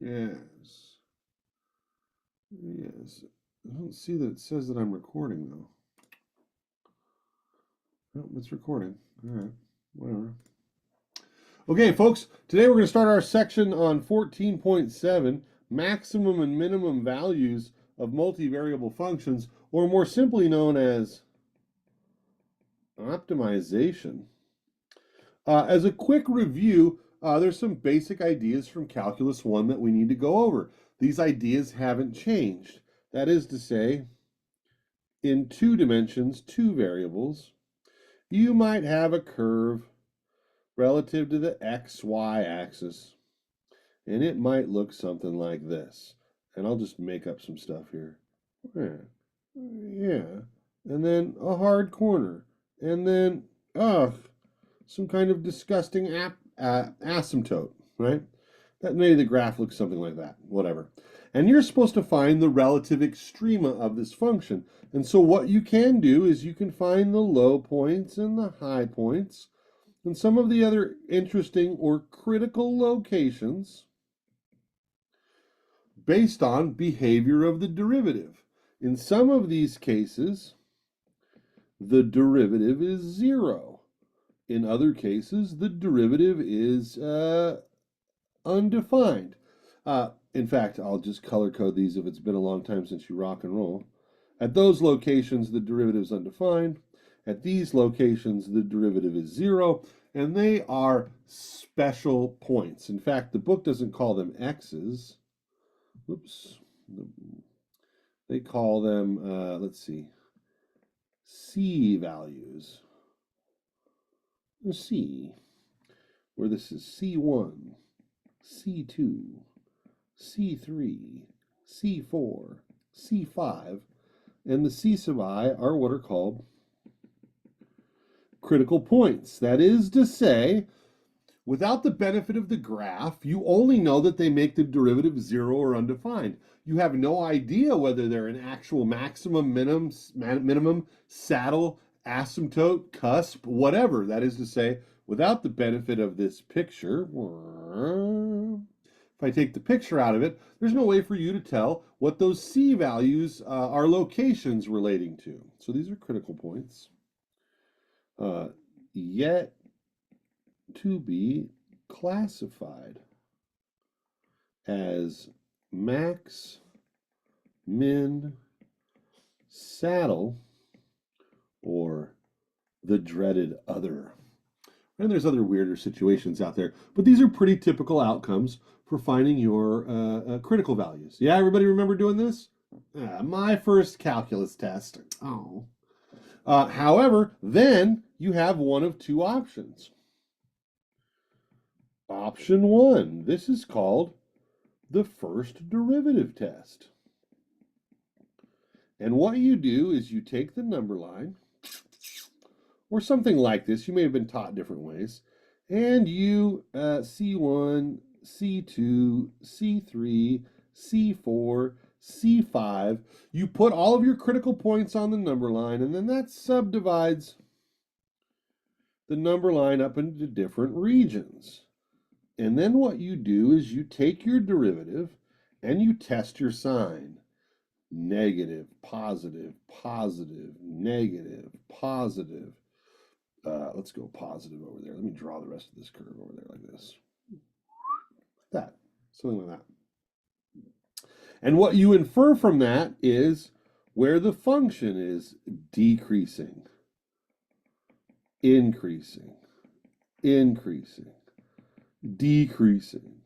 Yes. Yes. I don't see that it says that I'm recording, though. Oh, it's recording. All right. Whatever. Okay, folks, today we're going to start our section on 14.7, maximum and minimum values of multivariable functions, or more simply known as optimization. As a quick review, there's some basic ideas from Calculus 1 that we need to go over. These ideas haven't changed. That is to say, in two dimensions, two variables, you might have a curve relative to the xy axis, and it might look something like this. And I'll just make up some stuff here. Yeah. And then a hard corner. And then, some kind of disgusting asymptote, right? That maybe the graph looks something like that, whatever. And you're supposed to find the relative extrema of this function. And so what you can do is you can find the low points and the high points and some of the other interesting or critical locations based on behavior of the derivative. In some of these cases, the derivative is 0. In other cases, the derivative is undefined. In fact, I'll just color code these if it's been a long time since you rock and roll. At those locations, the derivative is undefined. At these locations, the derivative is 0, and they are special points. In fact, the book doesn't call them x's. Oops. They call them, let's see, c values. C, where this is C1, C2, C3, C4, C5, and the C sub I are what are called critical points. That is to say, without the benefit of the graph, you only know that they make the derivative 0 or undefined. You have no idea whether they're an actual maximum, minimum, saddle, asymptote, cusp, whatever. That is to say, without the benefit of this picture, if I take the picture out of it, there's no way for you to tell what those C values are locations relating to. So these are critical points. Yet to be classified as max, min, saddle, or the dreaded other. And there's other weirder situations out there, but these are pretty typical outcomes for finding your critical values. Yeah, everybody remember doing this? My first calculus test. Oh. However, then you have one of two options. Option 1, this is called the first derivative test. And what you do is you take the number line, or something like this, you may have been taught different ways, and you C1, C2, C3, C4, C5, you put all of your critical points on the number line, and then that subdivides the number line up into different regions. And then what you do is you take your derivative and you test your sign. Negative, positive, positive, negative, positive. Let's go positive over there. Let me draw the rest of this curve over there like this. That, something like that. And what you infer from that is where the function is decreasing, increasing, increasing, decreasing,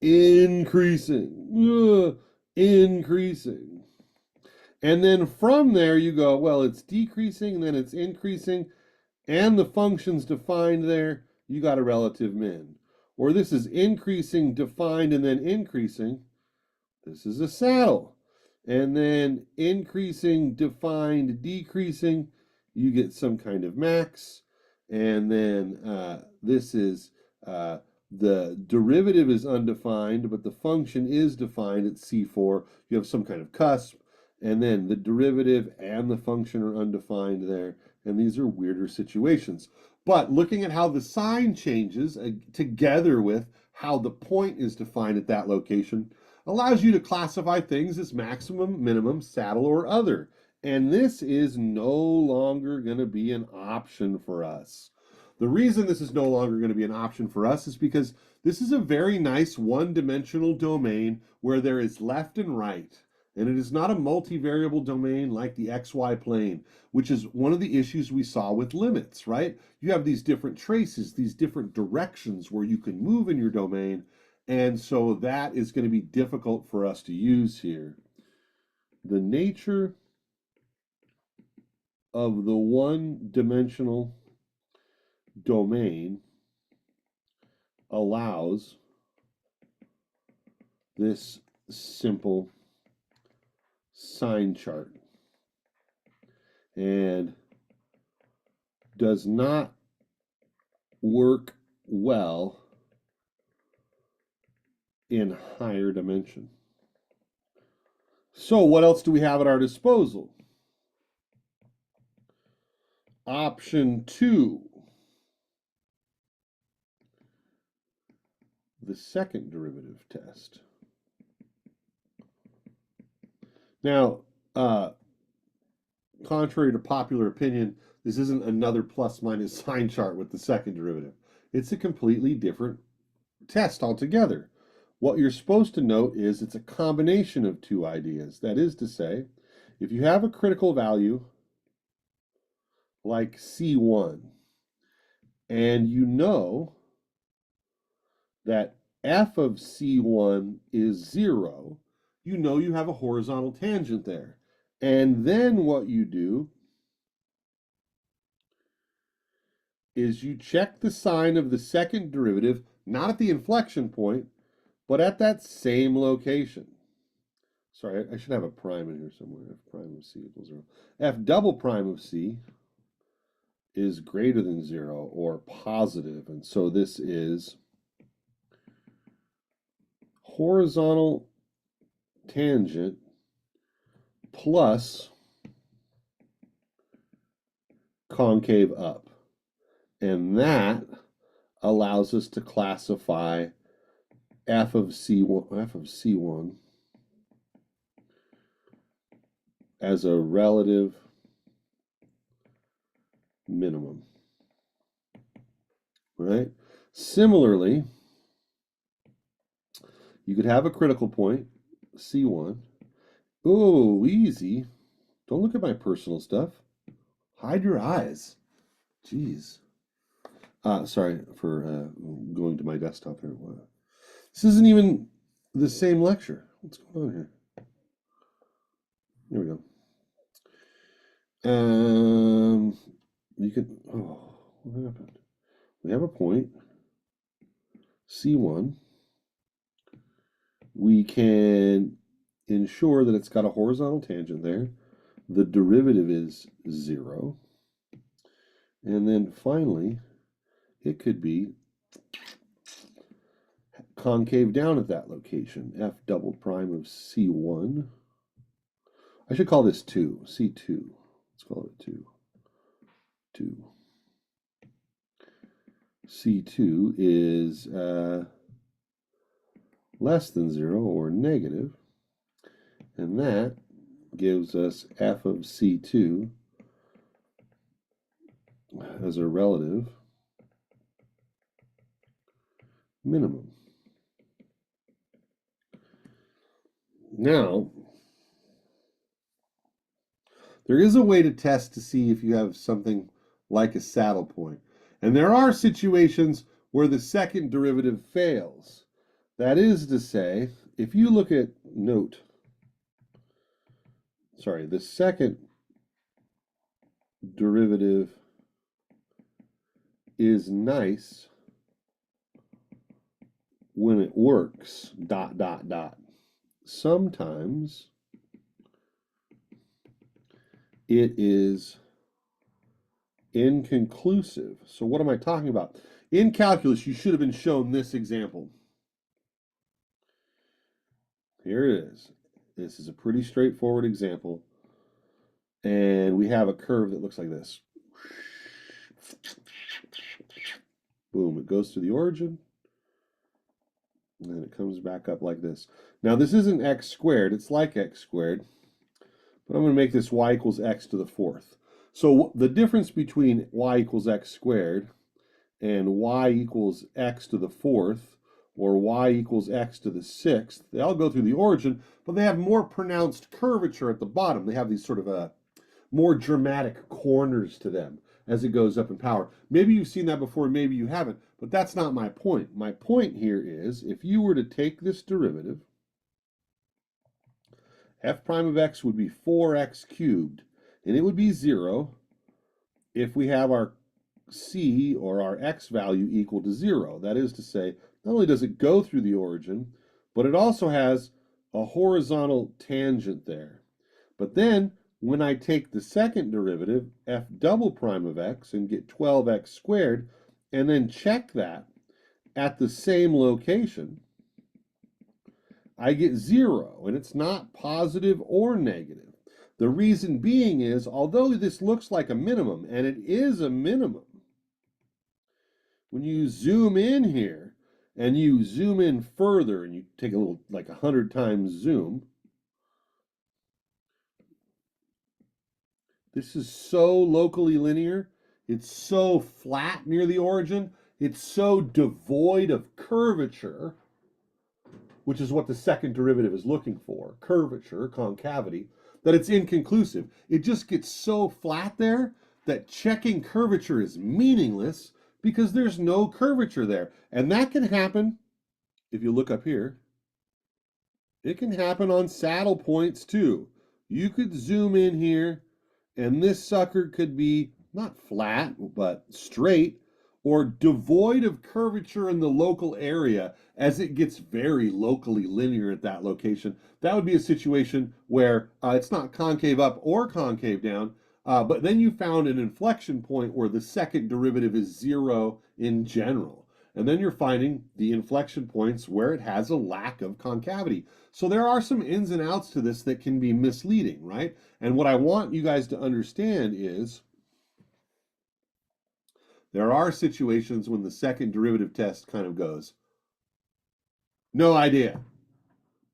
increasing, increasing. And then from there you go, well, it's decreasing, and then it's increasing, and the function's defined there, you got a relative min. Or this is increasing, defined, and then increasing. This is a saddle. And then increasing, defined, decreasing, you get some kind of max. And then this is the derivative is undefined, but the function is defined at C4. You have some kind of cusp, and then the derivative and the function are undefined there, and these are weirder situations. But looking at how the sign changes together with how the point is defined at that location allows you to classify things as maximum, minimum, saddle, or other. And this is no longer going to be an option for us. The reason this is no longer going to be an option for us is because this is a very nice one-dimensional domain where there is left and right. And it is not a multivariable domain like the XY plane, which is one of the issues we saw with limits, right? You have these different traces, these different directions where you can move in your domain. And so that is going to be difficult for us to use here. The nature of the one-dimensional domain allows this simple sign chart and does not work well in higher dimension. So what else do we have at our disposal? Option 2, the second derivative test. Now, contrary to popular opinion, this isn't another plus minus sign chart with the second derivative. It's a completely different test altogether. What you're supposed to note is it's a combination of two ideas. That is to say, if you have a critical value like C1, and you know that f of C1 is 0, you know you have a horizontal tangent there. And then what you do is you check the sign of the second derivative, not at the inflection point, but at that same location. Sorry, I should have a prime in here somewhere. F prime of C equals 0. F double prime of C is greater than 0 or positive, and so this is horizontal tangent plus concave up. And that allows us to classify f of C1 as a relative minimum. Right? Similarly, you could have a critical point, C1. Oh, easy. Don't look at my personal stuff. Hide your eyes. Jeez. Sorry for going to my desktop here. This isn't even the same lecture. What's going on here? Here we go. You can. Oh, what happened? We have a point, C1. We can ensure that it's got a horizontal tangent there. The derivative is 0. And then finally, it could be concave down at that location, f double prime of C1. I should call this 2, C2. Let's call it 2. 2. C2 is less than 0 or negative, and that gives us f of C2 as a relative minimum. Now, there is a way to test to see if you have something like a saddle point. And there are situations where the second derivative fails. That is to say, if you look at the second derivative is nice when it works, ... Sometimes it is inconclusive. So what am I talking about? In calculus, you should have been shown this example. Here it is. This is a pretty straightforward example. And we have a curve that looks like this. Boom, it goes to the origin. And it comes back up like this. Now this isn't x squared, it's like x squared, but I'm going to make this y equals x to the fourth. So the difference between y equals x squared and y equals x to the fourth, or y equals x to the sixth, they all go through the origin, but they have more pronounced curvature at the bottom. They have these sort of more dramatic corners to them as it goes up in power. Maybe you've seen that before, maybe you haven't, but that's not my point. My point here is if you were to take this derivative, f prime of x would be 4x cubed, and it would be 0 if we have our c, or our x value, equal to 0. That is to say, not only does it go through the origin, but it also has a horizontal tangent there. But then, when I take the second derivative, f double prime of x, and get 12x squared, and then check that at the same location, I get 0, and it's not positive or negative. The reason being is, although this looks like a minimum, and it is a minimum, when you zoom in here, and you zoom in further, and you take a little, like 100 times zoom, this is so locally linear, it's so flat near the origin, it's so devoid of curvature, which is what the second derivative is looking for, curvature, concavity, that it's inconclusive. It just gets so flat there that checking curvature is meaningless because there's no curvature there. And that can happen, if you look up here, it can happen on saddle points too. You could zoom in here, and this sucker could be not flat, but straight, or devoid of curvature in the local area as it gets very locally linear at that location. That would be a situation where it's not concave up or concave down, but then you found an inflection point where the second derivative is 0 in general. And then you're finding the inflection points where it has a lack of concavity. So there are some ins and outs to this that can be misleading, right? And what I want you guys to understand is there are situations when the second derivative test kind of goes, no idea.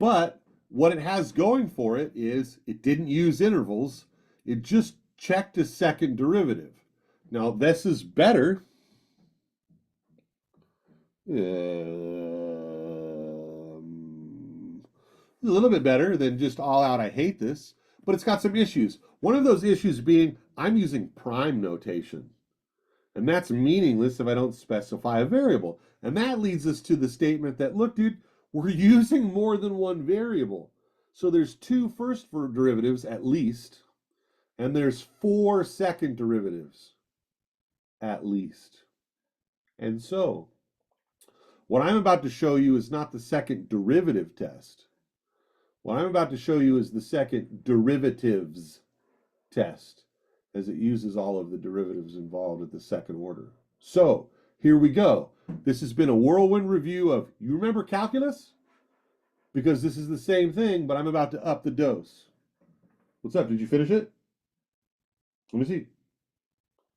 But what it has going for it is it didn't use intervals. It just checked a second derivative. Now, this is better. A little bit better than just all out, I hate this, but it's got some issues. One of those issues being I'm using prime notation, and that's meaningless if I don't specify a variable. And that leads us to the statement that, look, dude, we're using more than one variable. So there's 2 first derivatives at least, and there's 4 second derivatives at least. And so what I'm about to show you is not the second derivative test. What I'm about to show you is the second derivatives test, as it uses all of the derivatives involved at the second order. So here we go. This has been a whirlwind review of, you remember calculus? Because this is the same thing, but I'm about to up the dose. What's up? Did you finish it? Let me see.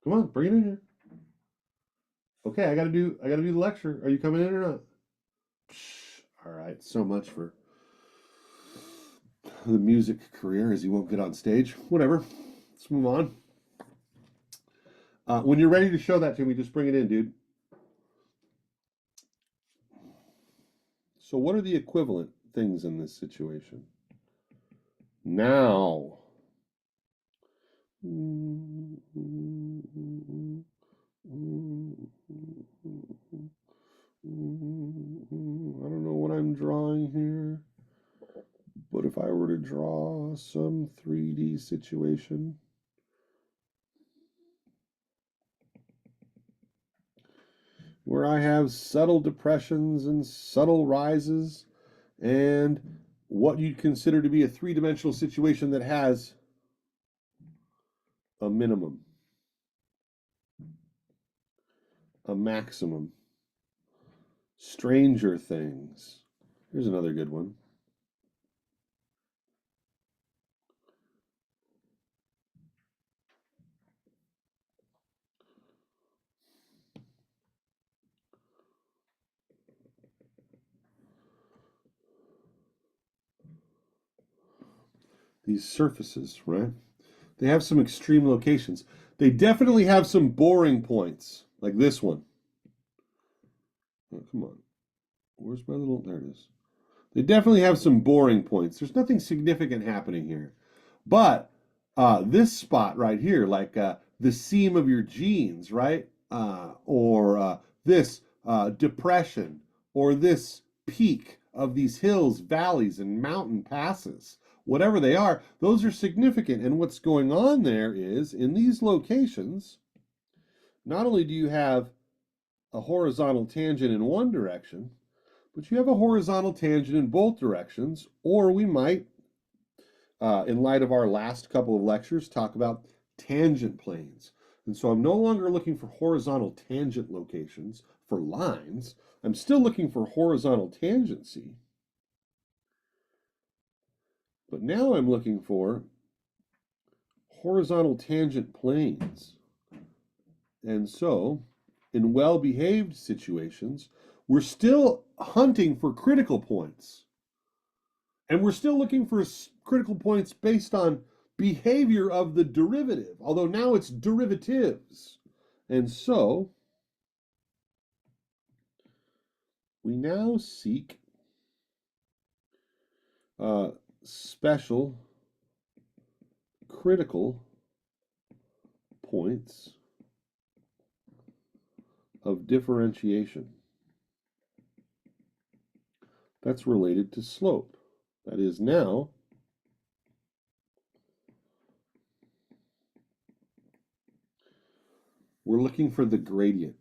Come on, bring it in here. Okay, I gotta do the lecture. Are you coming in or not? All right, so much for the music career, as he won't get on stage. Whatever. Let's move on. When you're ready to show that to me, just bring it in, dude. So what are the equivalent things in this situation? Now. I don't know what I'm drawing here, but if I were to draw some 3D situation, where I have subtle depressions and subtle rises, and what you'd consider to be a 3-dimensional situation that has a minimum, a maximum. Stranger Things. Here's another good one. these surfaces, right? They have some extreme locations. They definitely have some boring points, like this one. Oh, come on. Where's my little... There it is. They definitely have some boring points. There's nothing significant happening here. But this spot right here, like the seam of your jeans, right? Or this depression, or this peak of these hills, valleys, and mountain passes, whatever they are, those are significant. And what's going on there is, in these locations, not only do you have a horizontal tangent in one direction, but you have a horizontal tangent in both directions, or we might, in light of our last couple of lectures, talk about tangent planes. And so I'm no longer looking for horizontal tangent locations for lines. I'm still looking for horizontal tangency. But now I'm looking for horizontal tangent planes. And so, in well-behaved situations, we're still hunting for critical points. And we're still looking for critical points based on behavior of the derivative, although now it's derivatives. And so, we now seek special critical points of differentiation. That's related to slope. That is, now we're looking for the gradient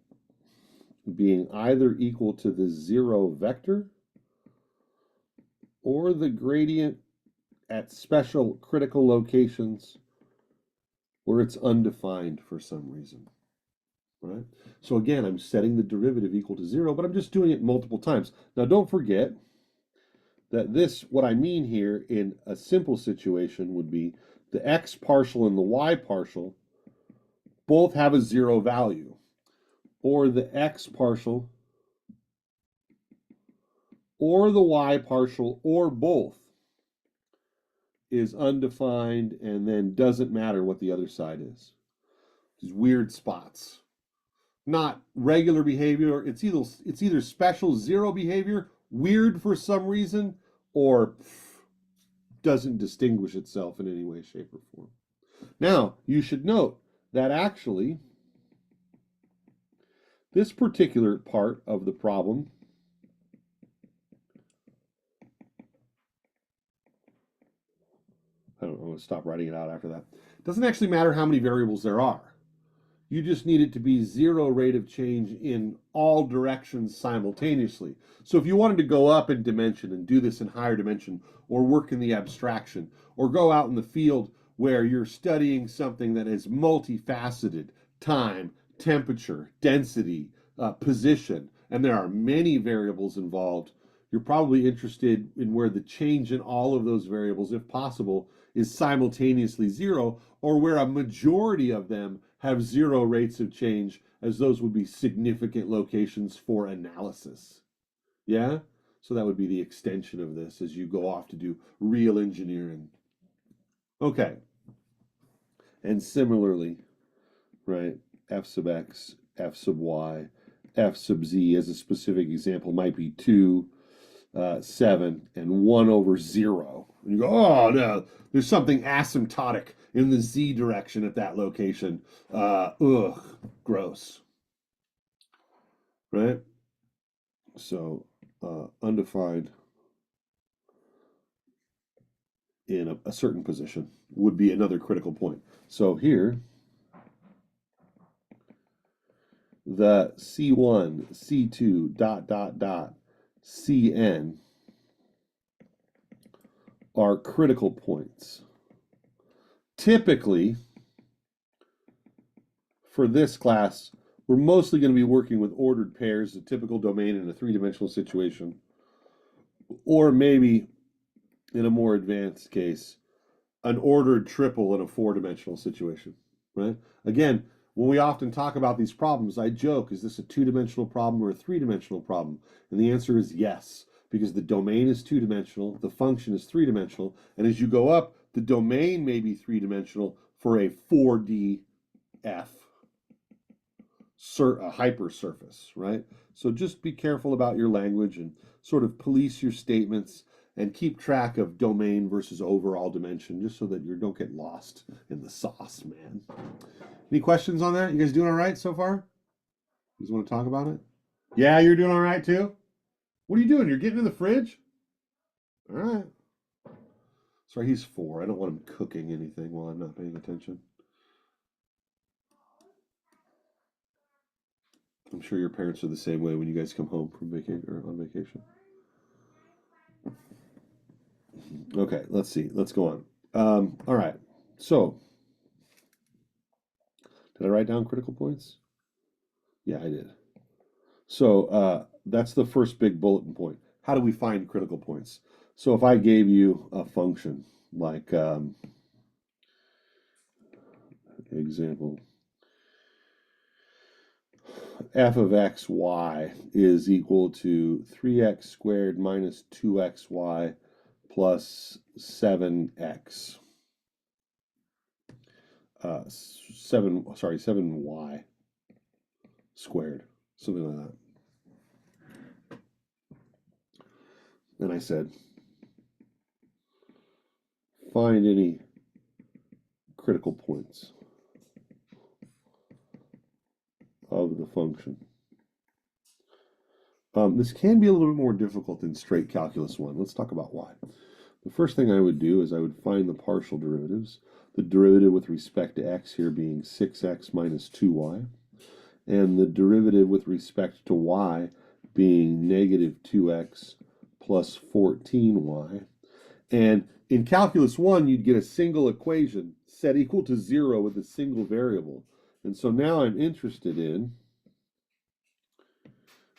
being either equal to the zero vector or the gradient at special critical locations where it's undefined for some reason. Right? So again, I'm setting the derivative equal to 0, but I'm just doing it multiple times. Now don't forget that this, what I mean here in a simple situation would be the x partial and the y partial both have a 0 value, or the x partial or the y partial or both is undefined and then doesn't matter what the other side is. These weird spots. Not regular behavior. It's either special 0 behavior, weird for some reason, or doesn't distinguish itself in any way, shape, or form. Now, you should note that actually this particular part of the problem I don't know, I'm going to stop writing it out after that. It doesn't actually matter how many variables there are. You just need it to be 0 rate of change in all directions simultaneously. So if you wanted to go up in dimension and do this in higher dimension, or work in the abstraction, or go out in the field where you're studying something that is multifaceted, time, temperature, density, position, and there are many variables involved, you're probably interested in where the change in all of those variables, if possible, is simultaneously 0, or where a majority of them have 0 rates of change, as those would be significant locations for analysis. Yeah? So that would be the extension of this as you go off to do real engineering. Okay. And similarly, right, f sub x, f sub y, f sub z as a specific example might be 2, 7, and 1 over 0. And you go, oh no, there's something asymptotic in the z direction at that location. Gross. Right? So, undefined in a certain position would be another critical point. So here, the C1, C2, Cn are critical points. Typically, for this class, we're mostly going to be working with ordered pairs, a typical domain in a three-dimensional situation, or maybe, in a more advanced case, an ordered triple in a four-dimensional situation, right? Again, when we often talk about these problems, I joke, is this a two-dimensional problem or a three-dimensional problem? And the answer is yes, because the domain is two-dimensional, the function is three-dimensional, and as you go up, the domain may be three-dimensional for a 4D F a hypersurface, right? So just be careful about your language and sort of police your statements and keep track of domain versus overall dimension just so that you don't get lost in the sauce, man. Any questions on that? You guys doing all right so far? You guys want to talk about it? Yeah, you're doing all right too? What are you doing? You're getting in the fridge? All right. Sorry, he's 4. I don't want him cooking anything while I'm not paying attention. I'm sure your parents are the same way when you guys come home from vacation or on vacation. Okay, let's see. Let's go on. All right. So, did I write down critical points? Yeah, I did. So that's the first big bulletin point. How do we find critical points? So if I gave you a function like example, f of xy is equal to 3x squared minus 2xy plus 7x. 7y squared, something like that. And I said, find any critical points of the function. This can be a little bit more difficult than straight calculus 1. Let's talk about why. The first thing I would do is I would find the partial derivatives. The derivative with respect to x here being 6x minus 2y, and the derivative with respect to y being negative 2x plus 14y. And in calculus 1, you'd get a single equation set equal to 0 with a single variable. And so now I'm interested in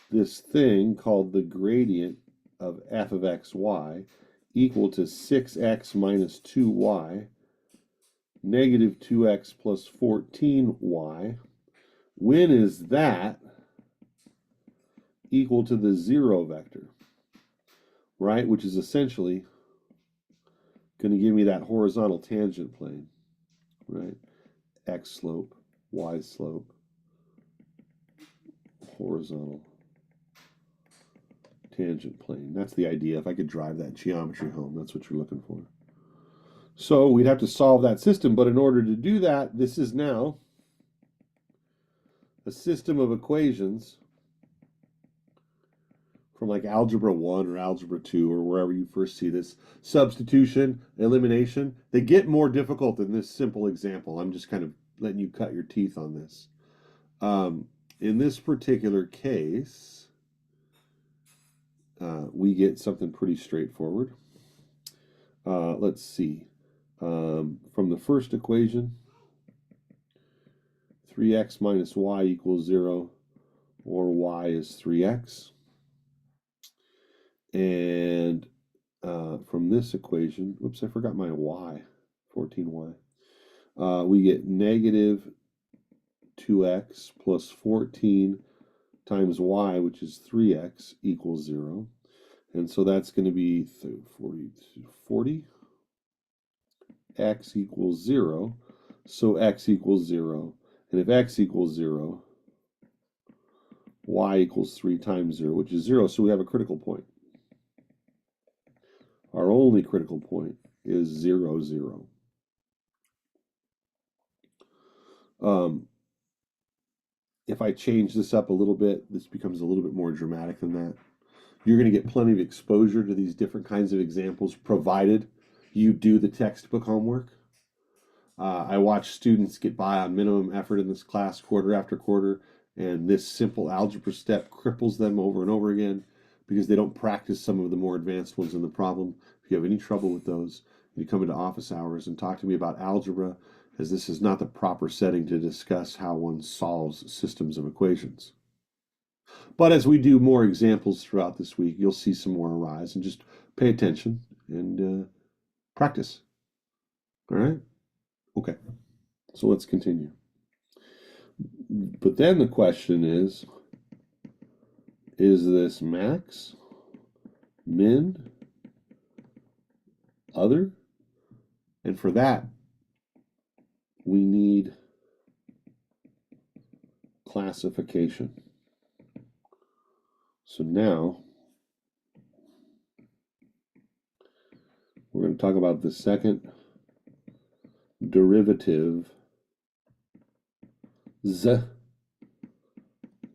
this thing called the gradient of f of xy equal to 6x minus 2y, negative 2x plus 14y. When is that equal to the 0 vector, right? Which is essentially going to give me that horizontal tangent plane, right? X slope, Y slope, horizontal tangent plane. That's the idea. If I could drive that geometry home, that's what you're looking for. So we'd have to solve that system, but in order to do that, this is now a system of equations from like algebra 1 or algebra 2 or wherever you first see this. Substitution, elimination, they get more difficult than this simple example. I'm just kind of letting you cut your teeth on this. In this particular case, we get something pretty straightforward. Let's see. From the first equation, 3x minus y equals 0, or y is 3x. And from this equation, whoops, I forgot my y, 14y. We get negative 2x plus 14 times y, which is 3x, equals 0. And so that's going to be 40. X equals 0. So x equals 0. And if x equals 0, y equals 3 times 0, which is 0. So we have a critical point. Our only critical point is 0, 0. If I change this up a little bit, this becomes a little bit more dramatic than that. You're going to get plenty of exposure to these different kinds of examples, provided you do the textbook homework. I watch students get by on minimum effort in this class quarter after quarter, and this simple algebra step cripples them over and over again because they don't practice some of the more advanced ones in the problem. If you have any trouble with those, you come into office hours and talk to me about algebra, as this is not the proper setting to discuss how one solves systems of equations. But as we do more examples throughout this week, you'll see some more arise, and just pay attention and practice. All right? Okay, so let's continue. But then the question is this max, min, other? And for that, we need classification. So now we're going to talk about the second derivative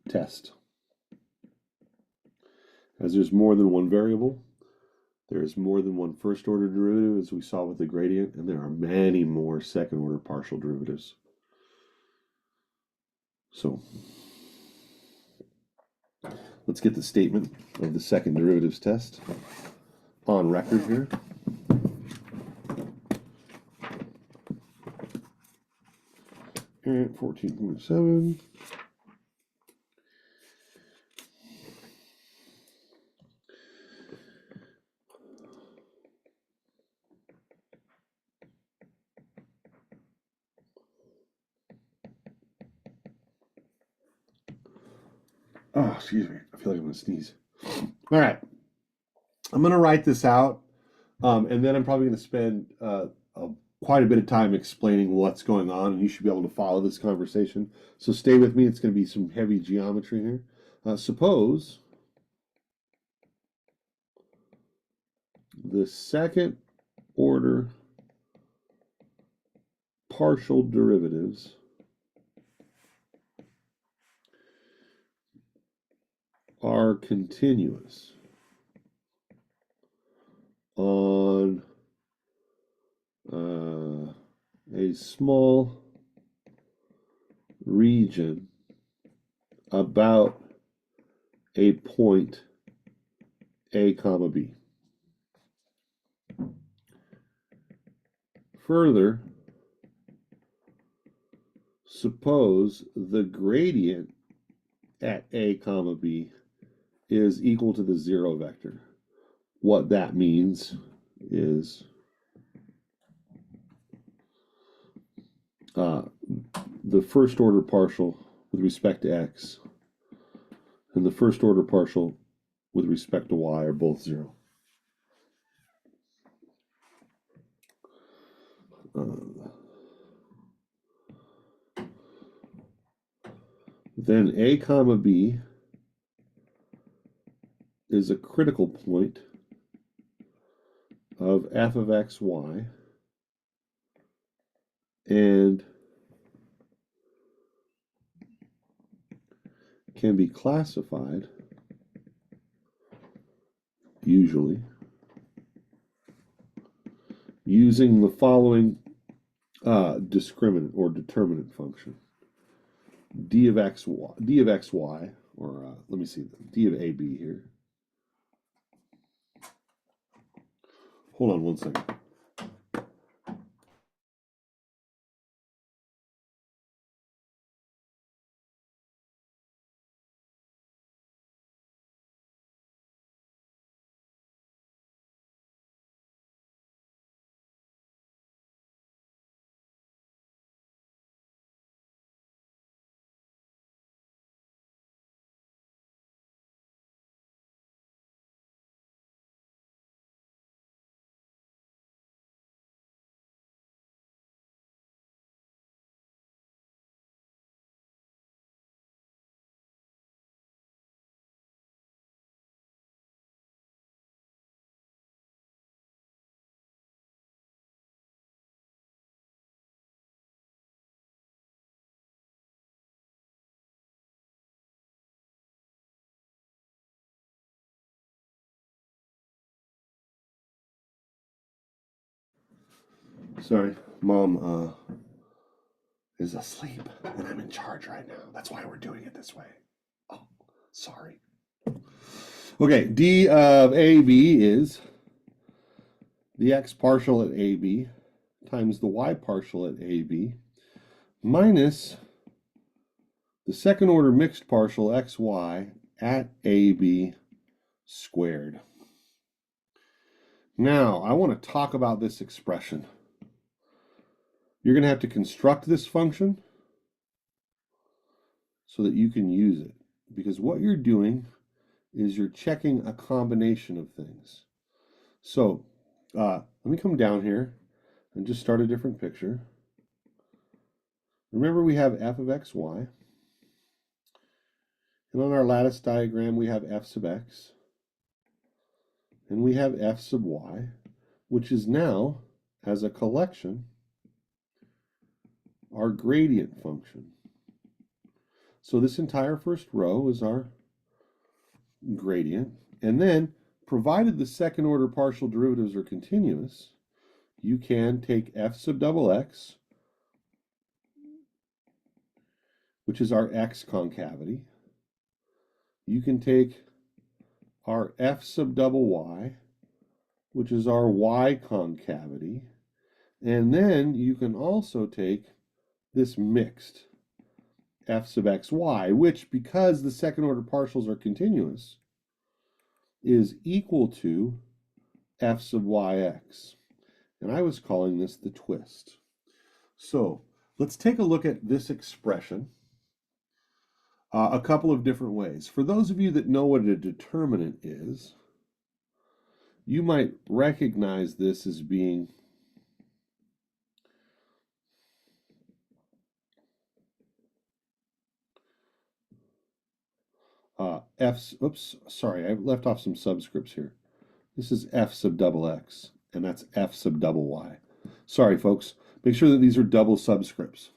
test. As there's more than one variable, there is more than one first order derivative, as we saw with the gradient, and there are many more second order partial derivatives. So let's get the statement of the second derivatives test on record here. And 14.7. Oh, excuse me. I feel like I'm going to sneeze. All right. I'm going to write this out, and then I'm probably going to spend quite a bit of time explaining what's going on, and you should be able to follow this conversation. So stay with me. It's going to be some heavy geometry here. Suppose the second order partial derivatives are continuous on a small region about a point A comma B. Further, suppose the gradient at A comma B is equal to the zero vector. What that means is the first order partial with respect to x and the first order partial with respect to y are both zero. Then A comma B is a critical point of f of x, y, and can be classified usually using the following discriminant or determinant function: d of xy, or let me see, d of ab here. Hold on one second. Sorry, Mom is asleep, and I'm in charge right now. That's why we're doing it this way. Oh, sorry. Okay, d of AB is the x partial at AB times the y partial at AB minus the second order mixed partial xy at AB squared. Now, I want to talk about this expression. You're going to have to construct this function so that you can use it, because what you're doing is you're checking a combination of things. So let me come down here. and just start a different picture. Remember, we have f of xy. And on our lattice diagram, we have f sub x. And we have f sub y, which is now, as a collection, our gradient function. So this entire first row is our gradient. And then, provided the second order partial derivatives are continuous, you can take f sub double x, which is our x concavity. You can take our f sub double y, which is our y concavity. And then you can also take this mixed f sub xy, which, because the second order partials are continuous, is equal to f sub yx. And I was calling this the twist. So let's take a look at this expression a couple of different ways. For those of you that know what a determinant is, you might recognize this as being oops, sorry, I left off some subscripts here. This is f sub double x, and that's f sub double y. Sorry, folks. Make sure that these are double subscripts.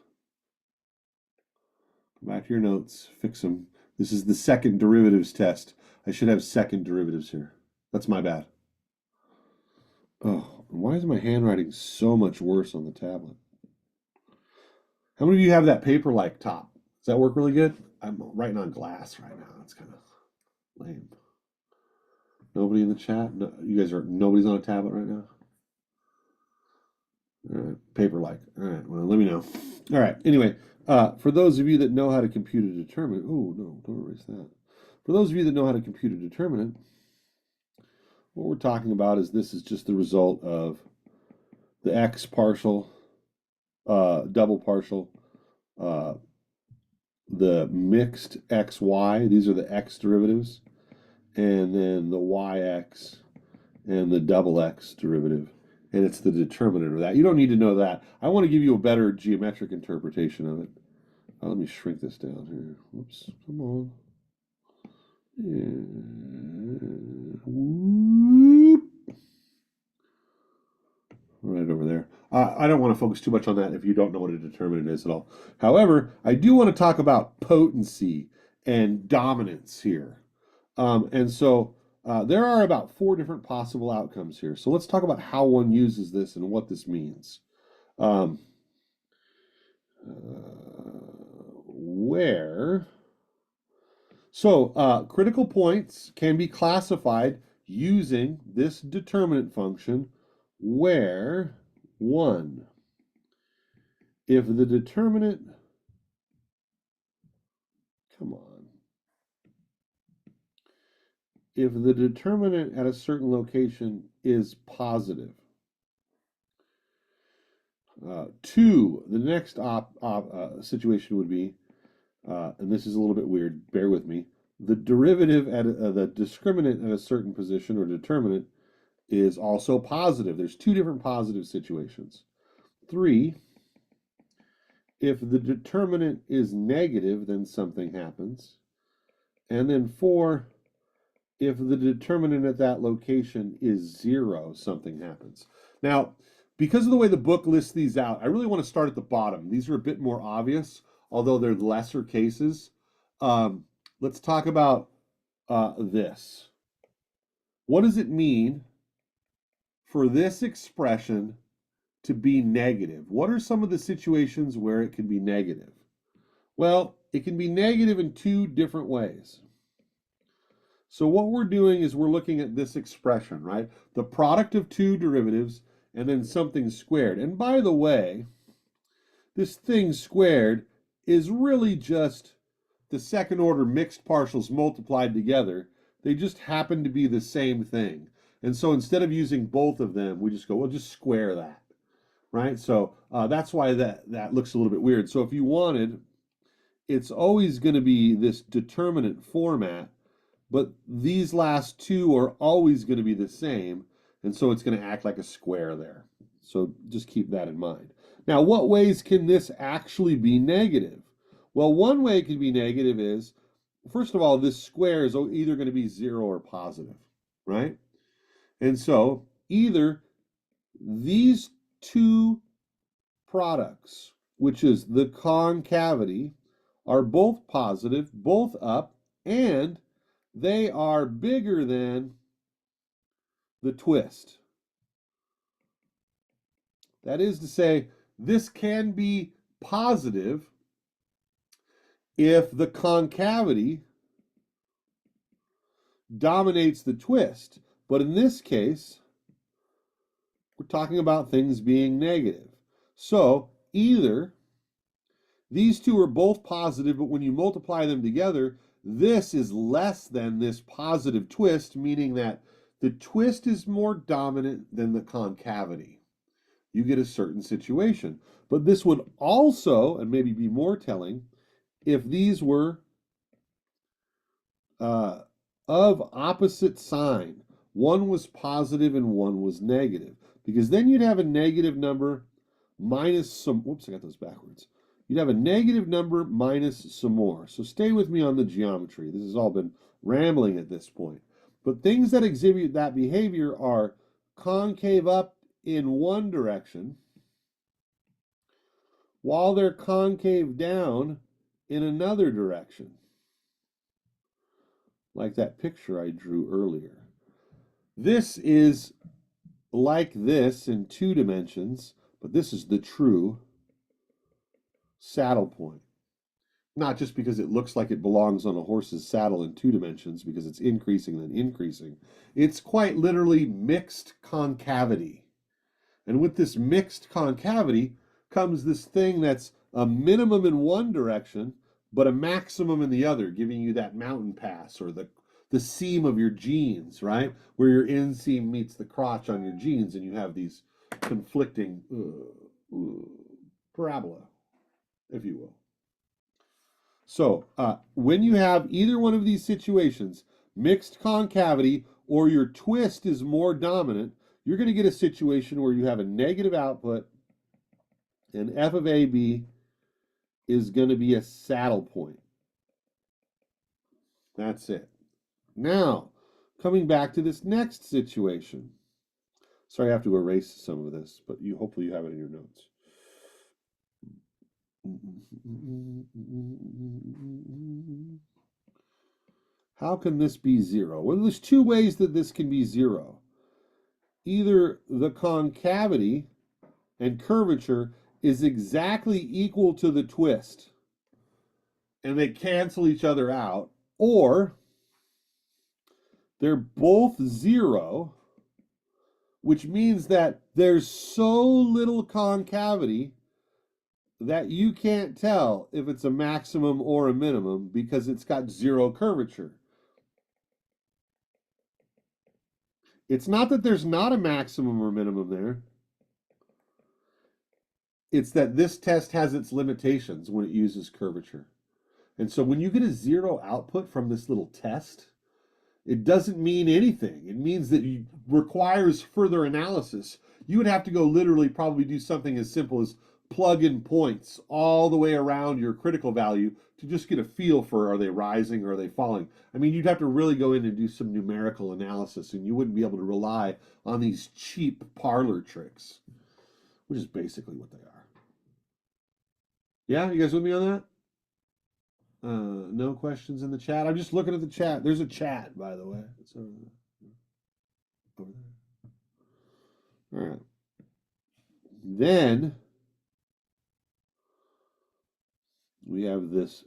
Go back to your notes, fix them. This is the second derivatives test. I should have second derivatives here. That's my bad. Oh, why is my handwriting so much worse on the tablet? How many of you have that paper-like top? Does that work really good? I'm writing on glass right now. It's kind of lame. Nobody in the chat? No, you guys are, nobody's on a tablet right now? All right, paper-like. All right, well, let me know. All right, anyway, for those of you that know how to compute a determinant, oh, no, don't erase that. For those of you that know how to compute a determinant, what we're talking about is this is just the result of the x partial, double partial, the mixed xy, these are the x derivatives, and then the yx and the double x derivative, and it's the determinant of that. You don't need to know that. I want to give you a better geometric interpretation of it. Let me shrink this down here. Whoops, come on. Whoop. Right over there. I don't want to focus too much on that if you don't know what a determinant is at all. However, I do want to talk about potency and dominance here. And so there are about 4 different possible outcomes here. So let's talk about how one uses this and what this means. Critical points can be classified using this determinant function where 1, if the determinant, if the determinant at a certain location is positive. 2, the next situation would be, and this is a little bit weird, bear with me, the derivative at the discriminant at a certain position or determinant is also positive. There's 2 different positive situations. 3, if the determinant is negative, then something happens. And then 4, if the determinant at that location is 0, something happens. Now, because of the way the book lists these out, I really want to start at the bottom. These are a bit more obvious, although they're lesser cases. Let's talk about this. What does it mean for this expression to be negative? What are some of the situations where it can be negative? Well, it can be negative in 2 different ways. So what we're doing is we're looking at this expression, right? The product of 2 derivatives and then something squared. And by the way, this thing squared is really just the second order mixed partials multiplied together. They just happen to be the same thing. And so instead of using both of them, we just go, we'll just square that, right? So that's why that looks a little bit weird. So if you wanted, it's always going to be this determinant format, but these last 2 are always going to be the same, and so it's going to act like a square there. So just keep that in mind. Now, what ways can this actually be negative? Well, one way it can be negative is, first of all, this square is either going to be 0 or positive, right? And so either these two products, which is the concavity, are both positive, both up, and they are bigger than the twist. That is to say, this can be positive if the concavity dominates the twist. But in this case, we're talking about things being negative. So either these two are both positive, but when you multiply them together, this is less than this positive twist, meaning that the twist is more dominant than the concavity. You get a certain situation. But this would also, and maybe be more telling, if these were of opposite sign. One was positive and one was negative. Because then you'd have a negative number minus some, whoops, I got those backwards. You'd have a negative number minus some more. So stay with me on the geometry. This has all been rambling at this point. But things that exhibit that behavior are concave up in one direction, while they're concave down in another direction. Like that picture I drew earlier. This is like this in 2 dimensions, but this is the true saddle point. Not just because it looks like it belongs on a horse's saddle in 2 dimensions, because it's increasing and increasing. It's quite literally mixed concavity. And with this mixed concavity comes this thing that's a minimum in one direction, but a maximum in the other, giving you that mountain pass or the seam of your jeans, right? Where your inseam meets the crotch on your jeans and you have these conflicting parabola, if you will. So when you have either one of these situations, mixed concavity or your twist is more dominant, you're going to get a situation where you have a negative output and f of AB is going to be a saddle point. That's it. Now, coming back to this next situation. Sorry, I have to erase some of this, but hopefully you have it in your notes. How can this be 0? Well, there's 2 ways that this can be 0. Either the concavity and curvature is exactly equal to the twist, and they cancel each other out, or they're both 0, which means that there's so little concavity that you can't tell if it's a maximum or a minimum because it's got 0 curvature. It's not that there's not a maximum or minimum there. It's that this test has its limitations when it uses curvature. And so when you get a 0 output from this little test, it doesn't mean anything. It means that it requires further analysis. You would have to go literally probably do something as simple as plug in points all the way around your critical value to just get a feel for, are they rising or are they falling? I mean, you'd have to really go in and do some numerical analysis, and you wouldn't be able to rely on these cheap parlor tricks, which is basically what they are. Yeah, you guys with me on that? No questions in the chat. I'm just looking at the chat. There's a chat, by the way. It's over there. All right. Then we have this,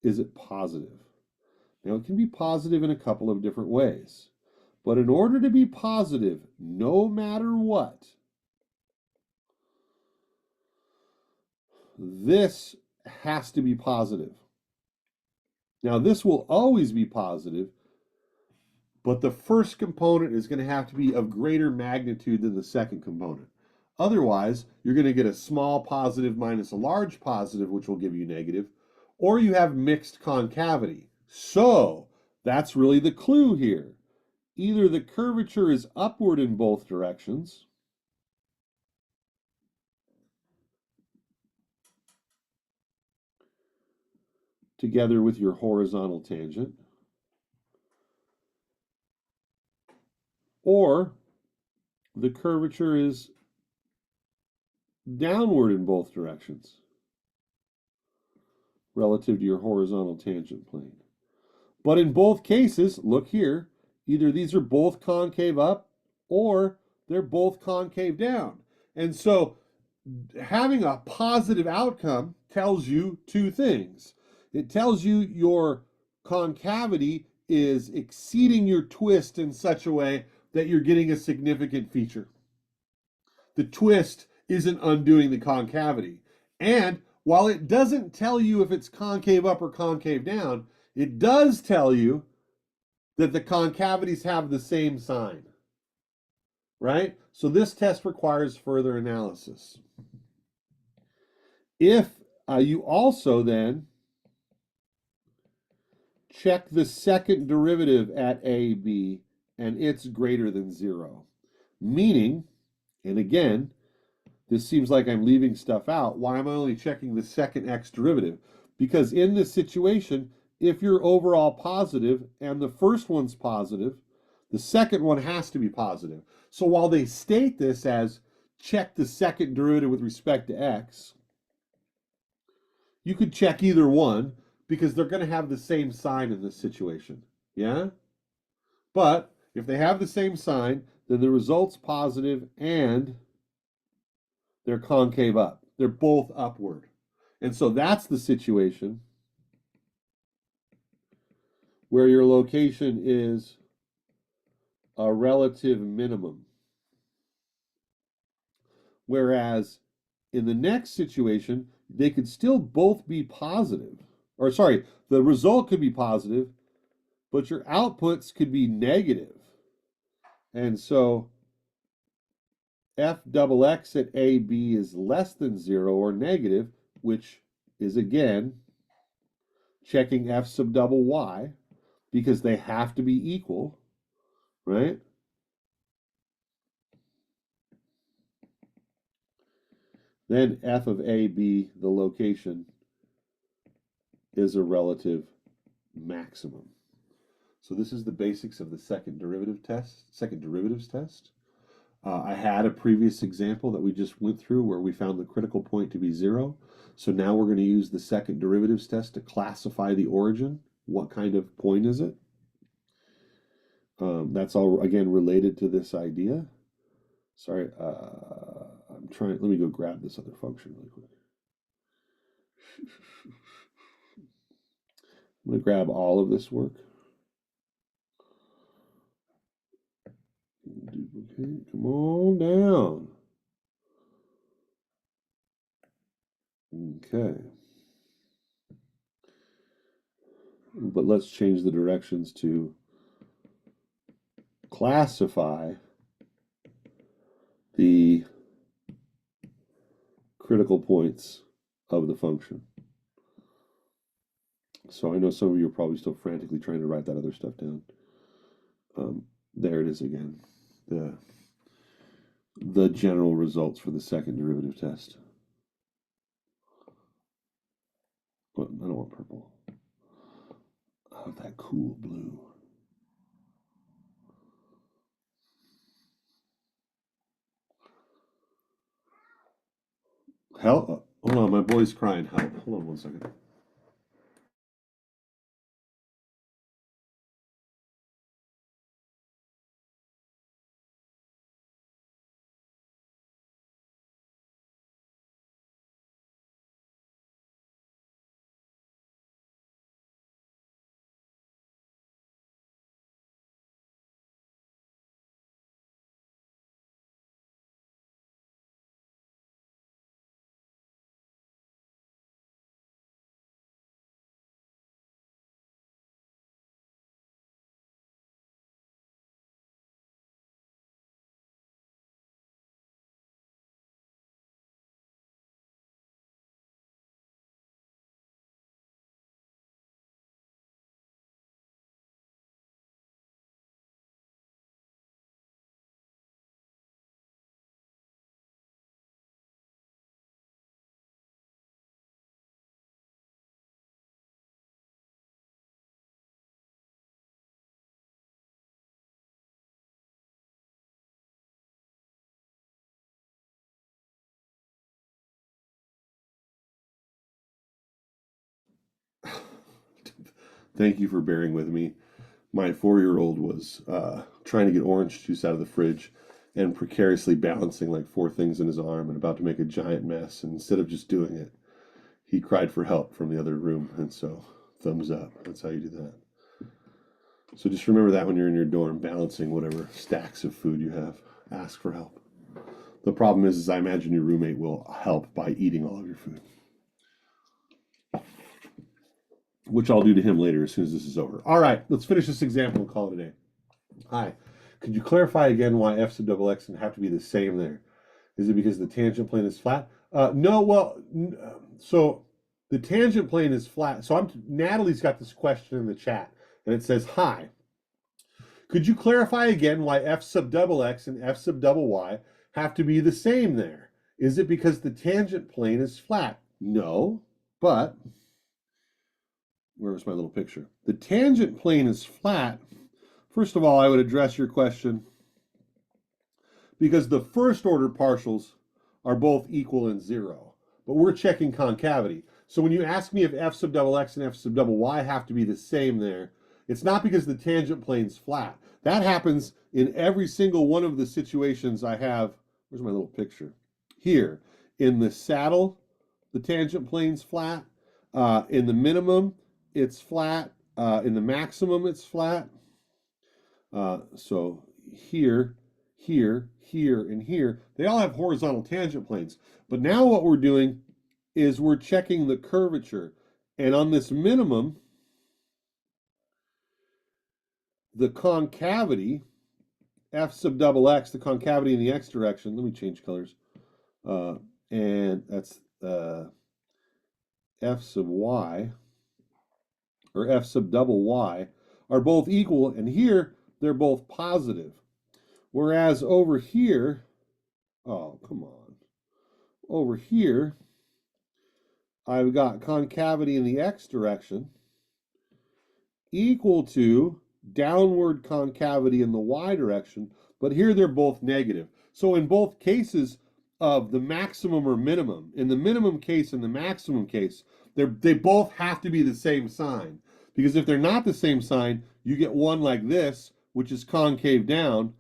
is it positive? Now, it can be positive in a couple of different ways. But in order to be positive, no matter what, this has to be positive. Now, this will always be positive, but the first component is going to have to be of greater magnitude than the second component. Otherwise, you're going to get a small positive minus a large positive, which will give you negative, or you have mixed concavity. So that's really the clue here. Either the curvature is upward in both directions, together with your horizontal tangent, or the curvature is downward in both directions relative to your horizontal tangent plane. But in both cases, look here, either these are both concave up or they're both concave down. And so having a positive outcome tells you two things. It tells you your concavity is exceeding your twist in such a way that you're getting a significant feature. The twist isn't undoing the concavity. And while it doesn't tell you if it's concave up or concave down, it does tell you that the concavities have the same sign, right? So this test requires further analysis. If you also then check the second derivative at AB and it's greater than 0, meaning, and again, this seems like I'm leaving stuff out. Why am I only checking the second x derivative? Because in this situation, if you're overall positive and the first one's positive, the second one has to be positive. So while they state this as check the second derivative with respect to x, you could check either one because they're going to have the same sign in this situation. Yeah? But if they have the same sign, then the result's positive and they're concave up. They're both upward. And so that's the situation where your location is a relative minimum. Whereas in the next situation, they could still both be positive. Or sorry, the result could be positive, but your outputs could be negative. And so f double x at AB is less than 0 or negative, which is again checking f sub double y because they have to be equal, right? Then f of AB, the location, is a relative maximum. So this is the basics of the second derivatives test. I had a previous example that we just went through where we found the critical point to be 0. So now we're going to use the second derivatives test to classify the origin. What kind of point is it? That's all, again, related to this idea. Sorry, let me go grab this other function really quick. I'm going to grab all of this work. Duplicate, come on down. Okay. But let's change the directions to classify the critical points of the function. So I know some of you are probably still frantically trying to write that other stuff down. There it is again. The general results for the second derivative test. Well, I don't want purple. Oh, that cool blue. Help. Hold on, my boy's crying. Help. Hold on 1 second. Thank you for bearing with me. My 4-year-old was trying to get orange juice out of the fridge and precariously balancing like 4 things in his arm and about to make a giant mess. And instead of just doing it, he cried for help from the other room. And so, thumbs up. That's how you do that. So just remember that when you're in your dorm balancing whatever stacks of food you have. Ask for help. The problem is I imagine your roommate will help by eating all of your food, which I'll do to him later as soon as this is over. All right, let's finish this example and call it a day. Hi, could you clarify again why f sub double x have to be the same there? Is it because the tangent plane is flat? No, well, so the tangent plane is flat. So Natalie's got this question in the chat, and it says, hi, could you clarify again why f sub double x and f sub double y have to be the same there? Is it because the tangent plane is flat? No, but where was my little picture? The tangent plane is flat. First of all, I would address your question because the first order partials are both equal and 0, but we're checking concavity. So when you ask me if f sub double x and f sub double y have to be the same there, it's not because the tangent plane's flat. That happens in every single one of the situations I have. Where's my little picture? Here. In the saddle, the tangent plane's flat. In the minimum, it's flat. In the maximum, it's flat. So here, here, here, and here, they all have horizontal tangent planes. But now what we're doing is we're checking the curvature. And on this minimum, the concavity, f sub double x, the concavity in the x direction, let me change colors, and that's f sub y, or f sub double y, are both equal, and here they're both positive. Whereas over here, oh, come on, over here, I've got concavity in the x direction equal to downward concavity in the y direction, but here they're both negative. So in both cases of the maximum or minimum, in the minimum case and the maximum case, they both have to be the same sign. Because if they're not the same sign, you get one like this, which is concave down,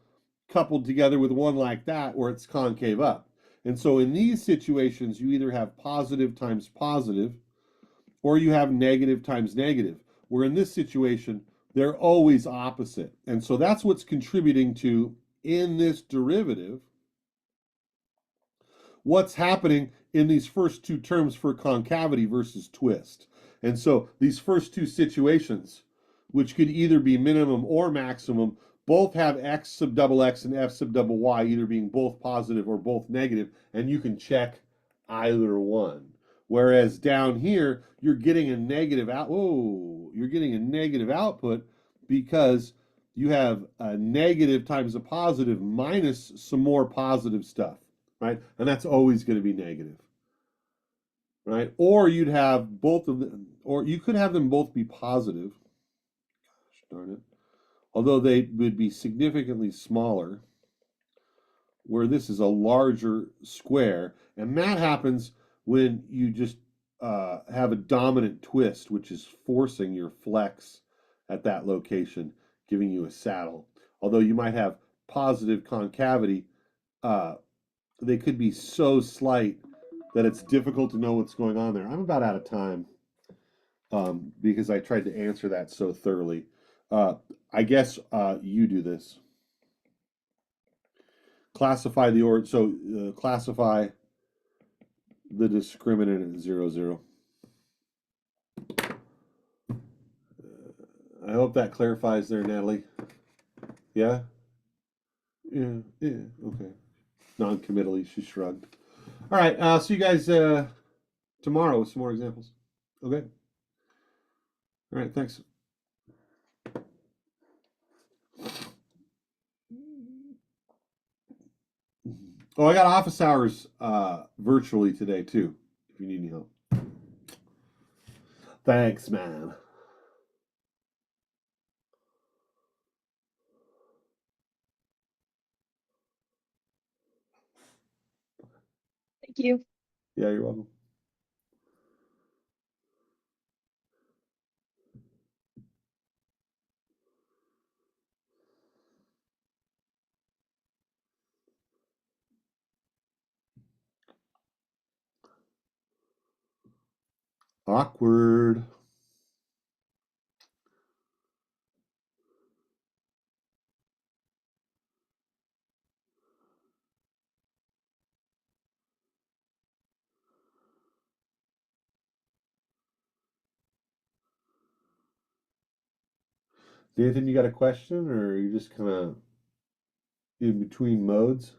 coupled together with one like that, where it's concave up. And so in these situations, you either have positive times positive, or you have negative times negative. Where in this situation, they're always opposite. And so that's what's contributing to, in this derivative, what's happening in these first two terms for concavity versus twist. And so these first two situations, which could either be minimum or maximum, both have x sub double x and f sub double y either being both positive or both negative, and you can check either one. Whereas down here, you're getting a negative you're getting a negative output because you have a negative times a positive minus some more positive stuff, right? And that's always going to be negative, right? Or you'd have both of them, or you could have them both be positive. Gosh darn it. Although they would be significantly smaller, where this is a larger square. And that happens when you just have a dominant twist, which is forcing your flex at that location, giving you a saddle. Although you might have positive concavity, they could be so slight that it's difficult to know what's going on there. I'm about out of time because I tried to answer that so thoroughly. I guess you do this. Classify classify the discriminant at 0, 0. I hope that clarifies there, Natalie. Yeah? Yeah, okay. Non-committally, she shrugged. All right, see you guys tomorrow with some more examples. Okay? All right, thanks. Oh, I got office hours virtually today, too, if you need any help. Thanks, man. Thank you. Yeah, you're welcome. Awkward. Nathan, you got a question, or are you just kind of in between modes?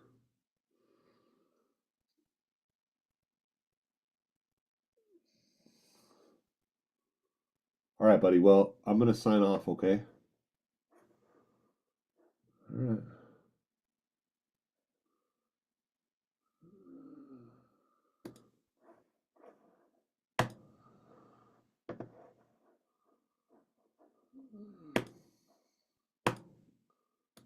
All right, buddy. Well, I'm going to sign off, okay? All right.